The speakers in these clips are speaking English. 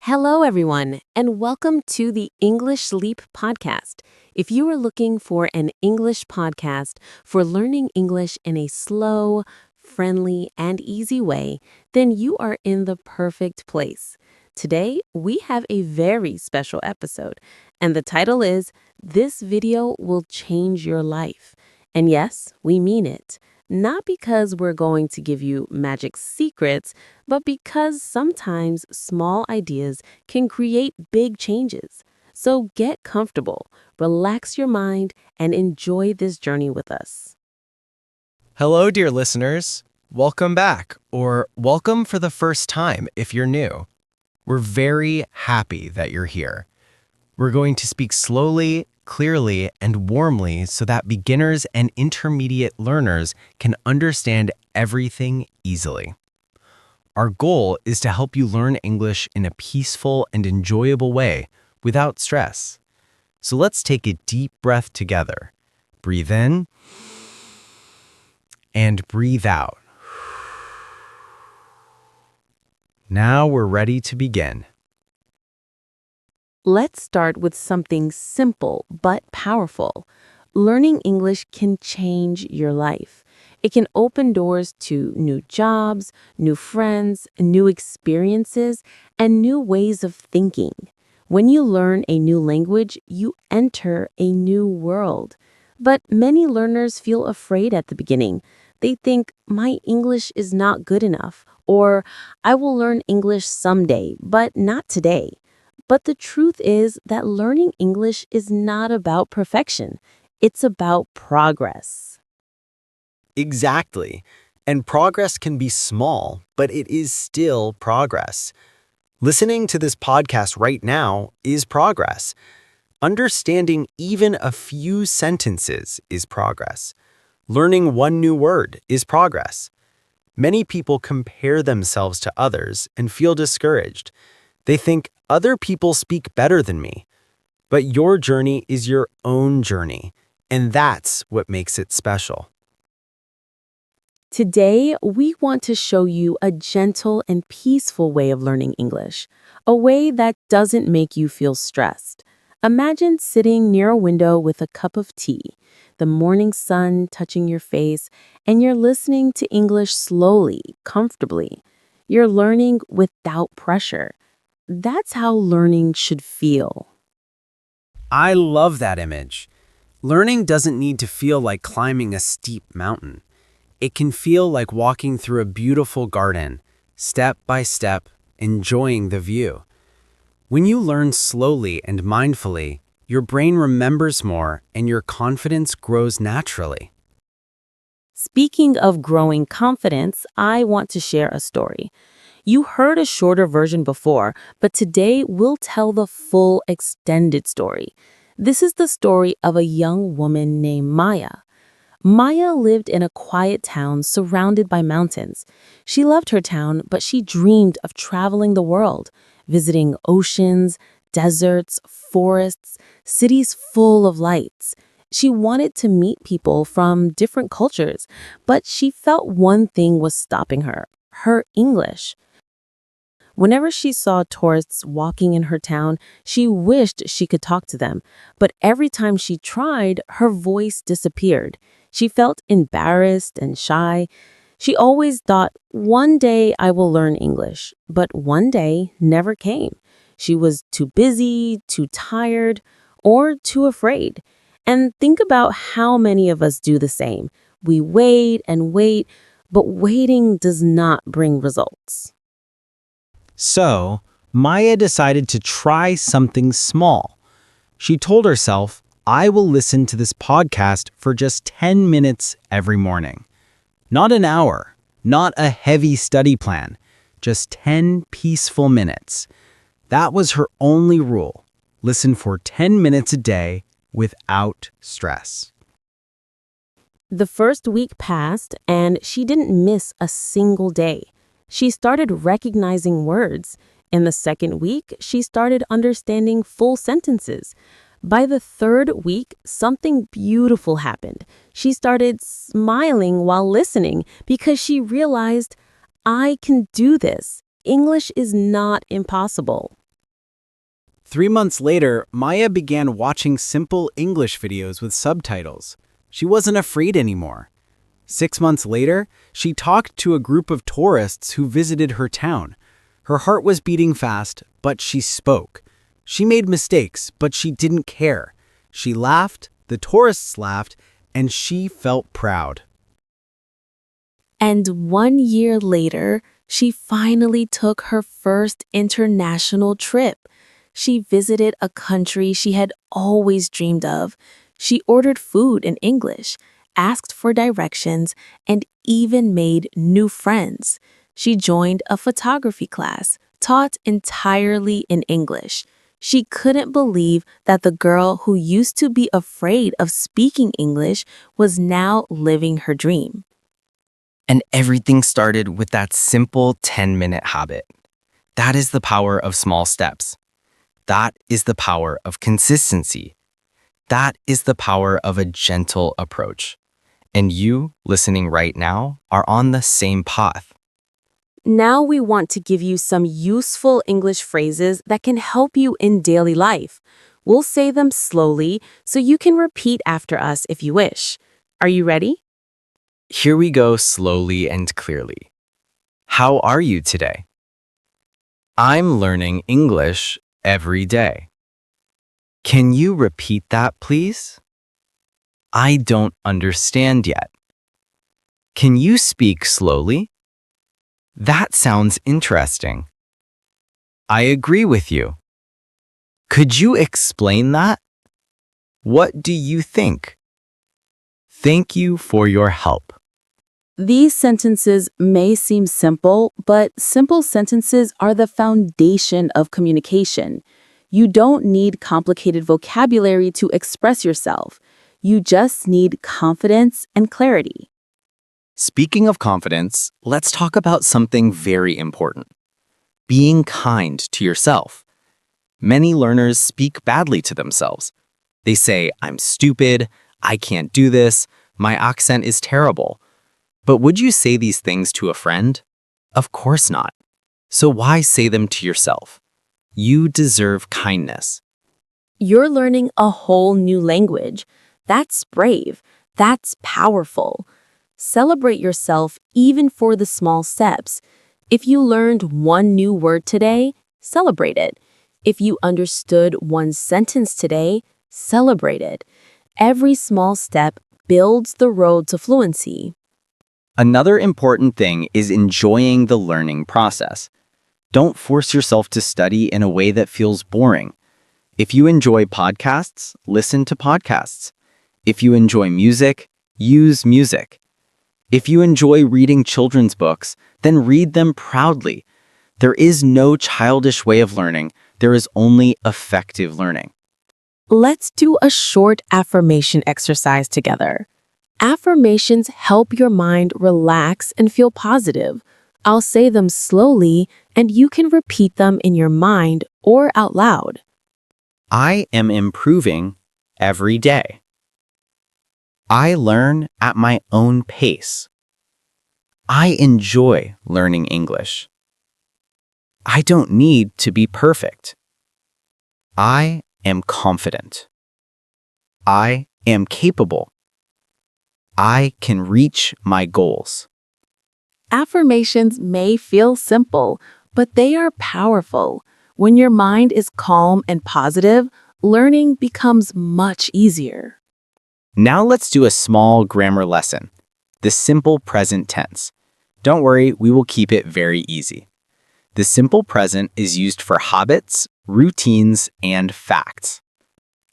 Hello, everyone, and welcome to the English Leap podcast. If you are looking for an English podcast for learning English in a slow, friendly, and easy way, then you are in the perfect place. Today, we have a very special episode, and the title is This Video Will Change Your Life. And yes, we mean it. Not because we're going to give you magic secrets, but because sometimes small ideas can create big changes. So get comfortable, relax your mind, and enjoy this journey with us. Hello, dear listeners. Welcome back, or welcome for the first time if you're new. We're very happy that you're here. We're going to speak slowly, clearly, and warmly so that beginners and intermediate learners can understand everything easily. Our goal is to help you learn English in a peaceful and enjoyable way without stress. So let's take a deep breath together. Breathe in and breathe out. Now we're ready to begin. Let's start with something simple but powerful. Learning English can change your life. It can open doors to new jobs, new friends, new experiences, and new ways of thinking. When you learn a new language, you enter a new world. But many learners feel afraid at the beginning. They think, my English is not good enough, or I will learn English someday, but not today. But the truth is that learning English is not about perfection. It's about progress. Exactly. And progress can be small, but it is still progress. Listening to this podcast right now is progress. Understanding even a few sentences is progress. Learning one new word is progress. Many people compare themselves to others and feel discouraged. They think other people speak better than me. But your journey is your own journey, and that's what makes it special. Today, we want to show you a gentle and peaceful way of learning English, a way that doesn't make you feel stressed. Imagine sitting near a window with a cup of tea, the morning sun touching your face, and you're listening to English slowly, comfortably. You're learning without pressure. That's how learning should feel. I love that image. Learning doesn't need to feel like climbing a steep mountain. It can feel like walking through a beautiful garden, step by step, enjoying the view. When you learn slowly and mindfully, your brain remembers more and your confidence grows naturally. Speaking of growing confidence, I want to share a story. You heard a shorter version before, but today we'll tell the full extended story. This is the story of a young woman named Maya. Maya lived in a quiet town surrounded by mountains. She loved her town, but she dreamed of traveling the world, visiting oceans, deserts, forests, cities full of lights. She wanted to meet people from different cultures, but she felt one thing was stopping her English. Whenever she saw tourists walking in her town, she wished she could talk to them. But every time she tried, her voice disappeared. She felt embarrassed and shy. She always thought, one day I will learn English. But one day never came. She was too busy, too tired, or too afraid. And think about how many of us do the same. We wait and wait, but waiting does not bring results. So, Maya decided to try something small. She told herself, I will listen to this podcast for just 10 minutes every morning. Not an hour, not a heavy study plan, just 10 peaceful minutes. That was her only rule. Listen for 10 minutes a day without stress. The first week passed, and she didn't miss a single day. She started recognizing words. In the second week, she started understanding full sentences. By the third week, something beautiful happened. She started smiling while listening because she realized, I can do this. English is not impossible. 3 months later, Maya began watching simple English videos with subtitles. She wasn't afraid anymore. 6 months later, she talked to a group of tourists who visited her town. Her heart was beating fast, but she spoke. She made mistakes, but she didn't care. She laughed, the tourists laughed, and she felt proud. And 1 year later, she finally took her first international trip. She visited a country she had always dreamed of. She ordered food in English, asked for directions, and even made new friends. She joined a photography class taught entirely in English. She couldn't believe that the girl who used to be afraid of speaking English was now living her dream. And everything started with that simple 10-minute habit. That is the power of small steps. That is the power of consistency. That is the power of a gentle approach. And you, listening right now, are on the same path. Now we want to give you some useful English phrases that can help you in daily life. We'll say them slowly so you can repeat after us if you wish. Are you ready? Here we go slowly and clearly. How are you today? I'm learning English every day. Can you repeat that, please? I don't understand yet. Can you speak slowly? That sounds interesting. I agree with you. Could you explain that? What do you think? Thank you for your help. These sentences may seem simple, but simple sentences are the foundation of communication. You don't need complicated vocabulary to express yourself. You just need confidence and clarity. Speaking of confidence, let's talk about something very important. Being kind to yourself. Many learners speak badly to themselves. They say, I'm stupid, I can't do this, my accent is terrible. But would you say these things to a friend? Of course not. So why say them to yourself? You deserve kindness. You're learning a whole new language. That's brave. That's powerful. Celebrate yourself even for the small steps. If you learned one new word today, celebrate it. If you understood one sentence today, celebrate it. Every small step builds the road to fluency. Another important thing is enjoying the learning process. Don't force yourself to study in a way that feels boring. If you enjoy podcasts, listen to podcasts. If you enjoy music, use music. If you enjoy reading children's books, then read them proudly. There is no childish way of learning. There is only effective learning. Let's do a short affirmation exercise together. Affirmations help your mind relax and feel positive. I'll say them slowly, and you can repeat them in your mind or out loud. I am improving every day. I learn at my own pace. I enjoy learning English. I don't need to be perfect. I am confident. I am capable. I can reach my goals. Affirmations may feel simple, but they are powerful. When your mind is calm and positive, learning becomes much easier. Now let's do a small grammar lesson. The simple present tense. Don't worry, we will keep it very easy. The simple present is used for habits, routines, and facts.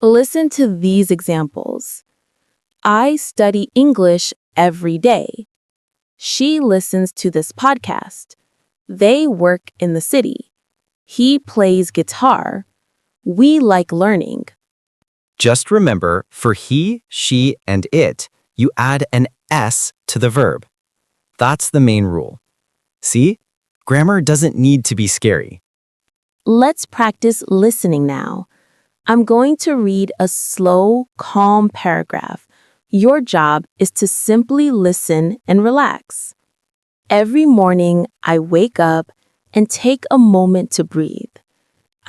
Listen to these examples. I study English every day. She listens to this podcast. They work in the city. He plays guitar. We like learning. Just remember, for he, she, and it, you add an S to the verb. That's the main rule. See? Grammar doesn't need to be scary. Let's practice listening now. I'm going to read a slow, calm paragraph. Your job is to simply listen and relax. Every morning, I wake up and take a moment to breathe.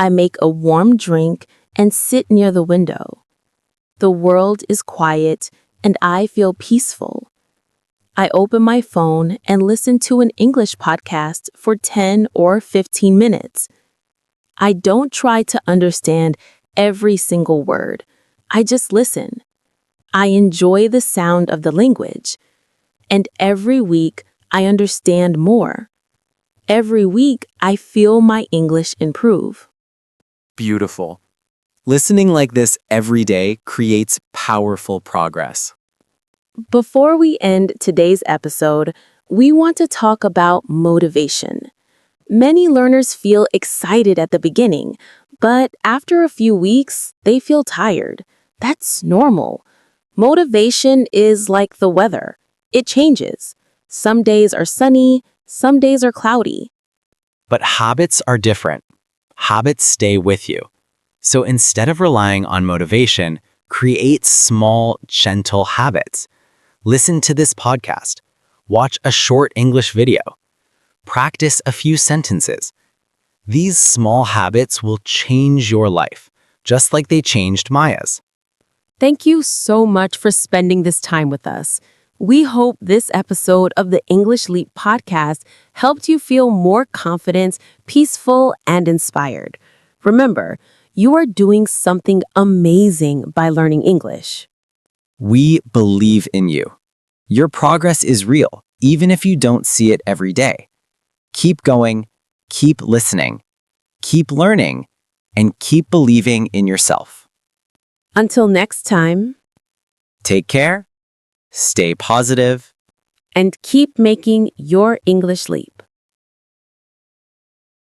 I make a warm drink and sit near the window. The world is quiet and I feel peaceful. I open my phone and listen to an English podcast for 10 or 15 minutes. I don't try to understand every single word. I just listen. I enjoy the sound of the language. And every week, I understand more. Every week, I feel my English improve. Beautiful. Listening like this every day creates powerful progress. Before we end today's episode, we want to talk about motivation. Many learners feel excited at the beginning, but after a few weeks, they feel tired. That's normal. Motivation is like the weather. It changes. Some days are sunny, some days are cloudy. But habits are different. Habits stay with you. So instead of relying on motivation, create small, gentle habits. Listen to this podcast. Watch a short English video. Practice a few sentences. These small habits will change your life, just like they changed Maya's. Thank you so much for spending this time with us. We hope this episode of the English Leap podcast helped you feel more confident, peaceful, and inspired. Remember, you are doing something amazing by learning English. We believe in you. Your progress is real, even if you don't see it every day. Keep going, keep listening, keep learning, and keep believing in yourself. Until next time, Take care, stay positive, and keep making your English leap.